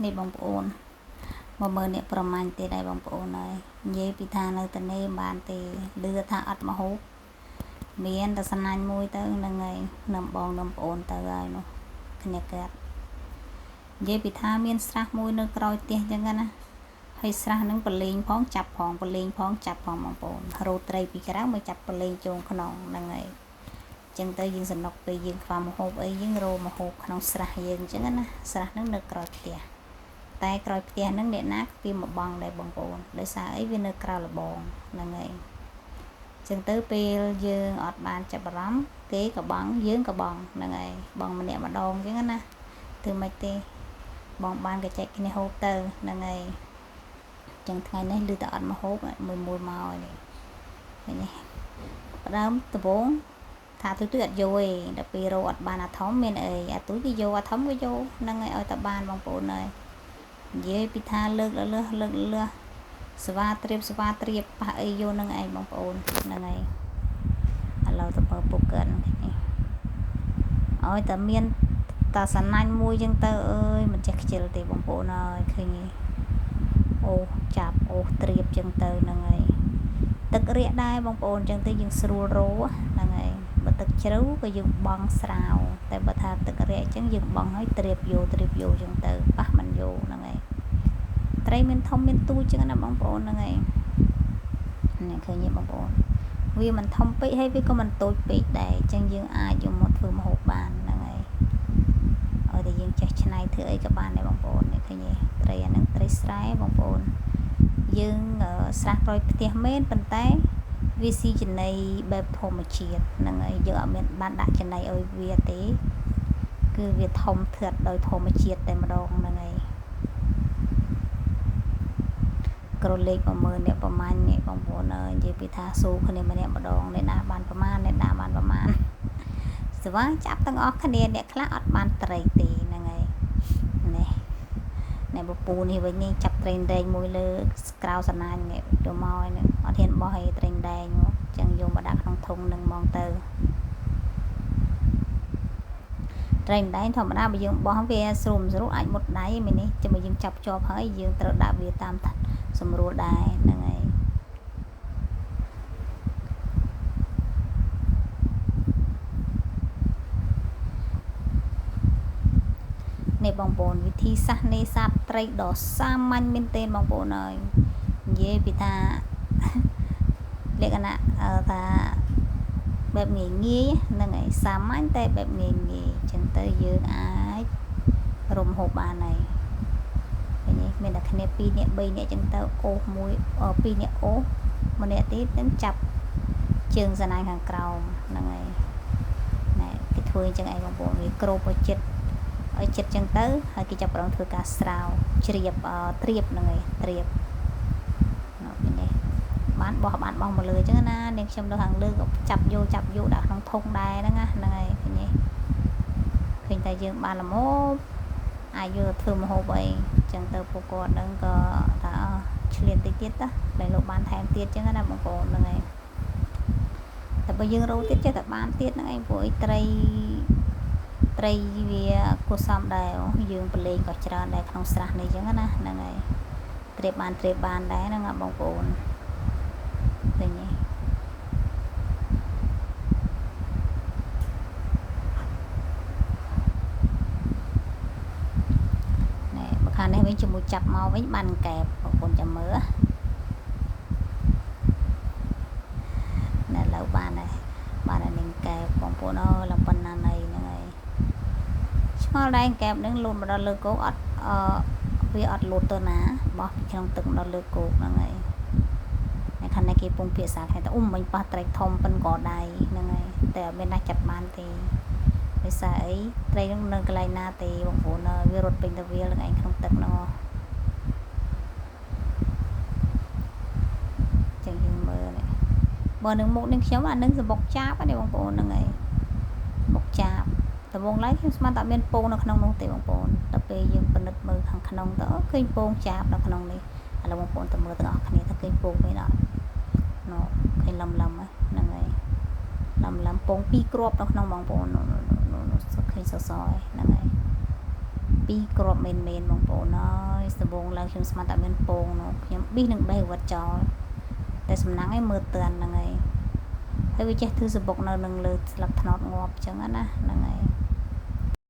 នេះបងប្អូនមកមើលអ្នកប្រមាញ់ទេដែរបងប្អូនហើយនិយាយពីថានៅតែនេះបានទេលឺថាអត់មហូបមានតែស្នាញ់មួយទៅហ្នឹងហើយនឹមបងនឹមប្អូនទៅហើយនោះគ្នាកើតនិយាយពីថាមានស្រះមួយនៅក្រោយផ្ទះអញ្ចឹងណាហើយស្រះហ្នឹងប្រលេងផងចាប់ផងប្រលេងផងចាប់ផងបងប្អូនរោត្រីពីក្រៅមកចាប់ប្រលេងចូលក្នុងហ្នឹងហើយចឹងទៅយើងសំណុកពេលយើងខ្វះមហូបអីយើងរោមហូបក្នុងស្រះយើងអញ្ចឹងណាស្រះហ្នឹងនៅក្រោយផ្ទះតែក្រោយផ្ទះហ្នឹងអ្នកណាគេមកបងដែរបងប្អូនដោយសារអីវានៅក្រៅលបងហ្នឹងហើយចឹងទៅពេលយើងអត់បានចាប់អារម្មណ៍គេក៏បងយើងក៏បងហ្នឹងហើយបងម្នាក់ម្ដងអញ្ចឹងណាធ្វើម៉េចទេបងបានកញ្ចែកគ្នាហូបទៅហ្នឹងហើយចឹងថ្ងៃនេះឮតែអត់មកហូបមួយមកនេះឃើញទេផ្ដើមដំបងថាទុយអត់យកទេដល់ពេលរោអត់បានអាធំមានអីអាទុយគេយកអាធំក៏យកហ្នឹងហើយឲ្យតែបានបងប្អូនហើយនិយាយពីថាលើកលើសស្វាត្រៀបប៉ះអីយកនឹងឯងបងប្អូនហ្នឹងហើយឥឡូវទៅមើលពុកកើតនេះឲ្យតែមានតាសណាញ់មួយចឹងទៅអើយមិនចេះខ្ជិលទេបងប្អូនអើយឃើញអូចាប់អូត្រៀបចឹងទៅហ្នឹងហើយទឹករាក់ដែរបងប្អូនចឹងទៅយើងស្រួលរោហ្នឹងហើយបើទឹកជ្រៅក៏យើងបង់ស្រាវតែបើថាទឹករាក់ចឹងយើងបង់ឲ្យត្រៀបយកចឹងទៅប៉ះមិនយកហ្នឹងហើយត្រីមានធំមានទូចឹងណាបងប្អូនហ្នឹងហើយនេះឃើញទេបងប្អូនវាមិនធំពេកហើយវាក៏មិនតូចពេកដែរចឹងយើងអាចយកមកធ្វើម្ហូបបានហ្នឹងហើយឲ្យតែយើងចេះច្នៃធ្វើអីក៏បានដែរបងប្អូននេះឃើញទេត្រីអាហ្នឹងត្រីស្រែបងប្អូនយើងស្រះក្រោយផ្ទះមែនប៉ុន្តែវាស៊ីចំណីបែបធម្មជាតិហ្នឹងហើយយើងអត់មានបានដាក់ចំណីឲ្យវាទេគឺវាធំធាត់ដោយធម្មជាតិតែម្ដងហ្នឹងហើយក្រលេខ10000អ្នកប្រមាណនេះបងប្អូនអើយនិយាយពីថាស៊ូគ្នាម្នាក់ម្ដងអ្នកណាបានប្រមាណអ្នកណាបានប្រមាណស្វាចាប់ទាំងអស់គ្នាអ្នកខ្លះអត់បានត្រីទេហ្នឹងហើយនេះអ្នកពពូនេះវិញនេះចាប់ត្រីដែងមួយលើក្រៅសណាញ់នេះទៅមកហ្នឹងអត់ហ៊ានបោះឲ្យត្រីដែងមកចឹងយកមកដាក់ក្នុងធុងនឹងហ្មងទៅត្រីដែងធម្មតាបើយើងបោះវាស្រួលអាចមុតដៃមែននេះចាំបើយើងចាប់ជាប់ហើយយើងត្រូវដាក់វាតាមសម្រួលដែរហ្នឹងហើយនេះបងប្អូនវិធីសាស្ត្រនេសាទត្រីដ៏សាមញ្ញមែនទែនបងប្អូនហើយនិយាយពីថាលក្ខណៈថាបែបងាយហ្នឹងហើយសាមញ្ញតែបែបងាយចឹងទៅយើងអាចរំហូបបានហើយឃើញទេមានតែគ្នា2នាក់3នាក់ចឹងទៅអូសមួយ2នាក់អូសម្នាក់ទៀតនឹងចាប់ជើងសណាញ់ខាងក្រោមហ្នឹងហើយណែគេធ្វើអញ្ចឹងឯងបងប្អូនវាគ្របឲ្យចិត្តចឹងទៅហើយគេចាប់ប្រងធ្វើការស្រាវជ្រាបត្រៀបហ្នឹងហើយត្រៀបនេះបានបោះមកលើអញ្ចឹងណានាងខ្ញុំនៅខាងលើក៏ចាប់យកដាក់ក្នុងធុងដែរហ្នឹងណាហ្នឹងហើយឃើញទេឃើញតែយើងបានល្មមអាចយកធ្វើម្ហូបអីចឹងទៅពួកគាត់នឹងក៏ថាឆ្លៀនតិចទៀតតែលោកបានថែមទៀតចឹងណាបងប្អូនហ្នឹងហើយតែបើយើងរោទៀតចេះតែបានទៀតហ្នឹងឯងព្រោះអីត្រីវាគួរសមដែរយើងប្រឡែងក៏ច្រើនដែរក្នុងស្រះនេះចឹងណាហ្នឹងហើយត្រៀបបានដែរហ្នឹងបងប្អូនឃើញទេខាងនេះវិញជាមួយចាប់មកវិញបានកែបបងប្អូនចាំមើលណែលើបានហើយនឹងកែបបងប្អូនអើយឡើងប៉ុណ្ណាណៃហ្នឹងហើយឆ្ងល់ដែរកែបនឹងលូតមកដល់លើគោកអត់វាអត់លូតទៅណាបោះពីក្នុងទឹកមកដល់លើគោកហ្នឹងហើយនៅខាងនេះគេពងភាសាថាមិញប៉ះត្រីធំប៉ិនក៏ដៃហ្នឹងហើយតែអត់មានណាចាប់បានទេដោយសារអីត្រីនឹងនៅកន្លែងណាទេបងប្អូនវារត់ពេញទៅវានឹងឯងក្នុងទឹកហ្នឹងចឹងយើងមើលនេះបើនឹងមុខនឹងខ្ញុំអានឹងសបុកចាបនេះបងប្អូនហ្នឹងហើយបុកចាបដំបងឡើយខ្ញុំស្មានតែមានពងនៅក្នុងនោះទេបងប្អូនដល់ពេលយើងពិនិត្យមើលខាងក្នុងទៅឃើញពងចាបនៅក្នុងនេះឥឡូវបងប្អូនទៅមើលទាំងអស់គ្នាថាឃើញពងមែនអត់នោះឃើញលំហ្នឹងហើយលំពង2គ្រាប់នៅក្នុងបងប្អូនឃើញសសរហ្នឹងហើយ 2គ្រាប់មែនបងប្អូនអើយដំបូងឡើងខ្ញុំស្មានតែមានពងនោះខ្ញុំប៊ីសនឹងបេះវត្តចោលតែសំណាងឯងមើលតាន់ហ្នឹងហើយហើយវាចេះធ្វើសបុកនៅនឹងលើស្លឹកត្នោតងាប់អញ្ចឹងណាហ្នឹងហើយ